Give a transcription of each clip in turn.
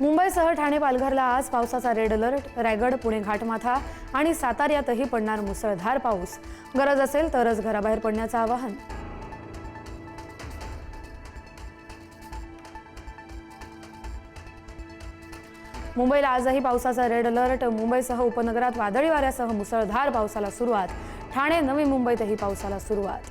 मुंबईसह ठाणे पालघरला आज पावसाचा रेड अलर्ट। रायगड, पुणे घाटमाथा आणि साताऱ्यातही पडणार मुसळधार पाऊस। गरज असेल तरच घराबाहेर पडण्याचं आवाहन। मुंबईला आजही पावसाचा रेड अलर्ट। मुंबईसह उपनगरात वादळी वाऱ्यासह मुसळधार पावसाला सुरुवात। ठाणे, नवी मुंबईतही पावसाला सुरुवात।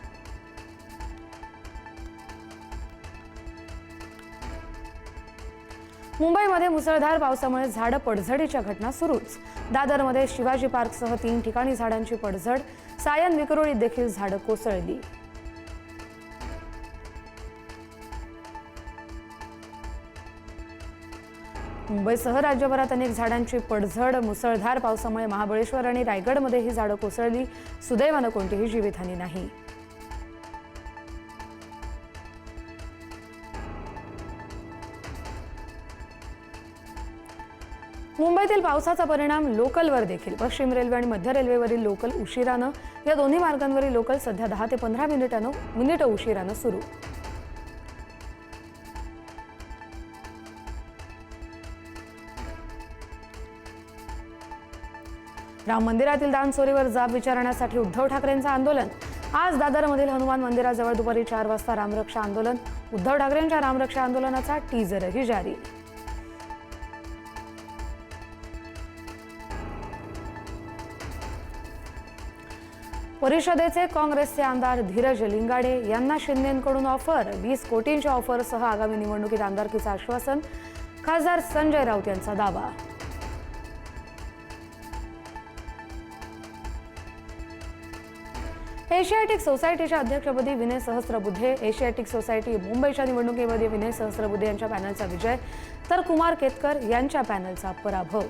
मुंबईमध्ये मुसळधार पावसामुळे झाडं पडझडीच्या घटना सुरूच। दादरमध्ये शिवाजी पार्कसह 3 ठिकाणी झाडांची पडझड। सायन, विक्रोळीत देखील झाडं कोसळली। मुंबईसह राज्यभरात अनेक झाडांची पडझड। मुसळधार पावसामुळे महाबळेश्वर आणि रायगडमध्येही झाडं कोसळली। सुदैवानं कोणतीही जीवितहानी नाही। मुंबईतील पावसाचा परिणाम लोकलवर देखील। पश्चिम रेल्वे आणि मध्य रेल्वेवरील लोकल उशिरानं, या दोन्ही मार्गांवरील लोकल सध्या 10 ते 15 मिनिटं उशिरानं सुरू। राम मंदिरातील दानचोरीवर जाब विचारण्यासाठी उद्धव ठाकरेंचं आंदोलन। आज दादरमधील हनुमान मंदिराजवळ दुपारी 4 वाजता रामरक्षा आंदोलन। उद्धव ठाकरेंच्या रामरक्षा आंदोलनाचा टीजरही जारी। परिषदेचे काँग्रेसचे आमदार धीरज लिंगाडे यांना शिंदेंकडून ऑफर। 20 कोटींच्या ऑफरसह आगामी निवडणुकीत आमदारकीचं आश्वासन। खासदार संजय राऊत यांचा दावा। एशियाटिक सोसायटीच्या अध्यक्षपदी विनय सहस्त्रबुद्धे। एशियाटिक सोसायटी मुंबईच्या निवडणुकीमध्ये विनय सहस्त्रबुद्धे यांच्या पॅनलचा विजय, तर कुमार केतकर यांच्या पॅनलचा पराभव।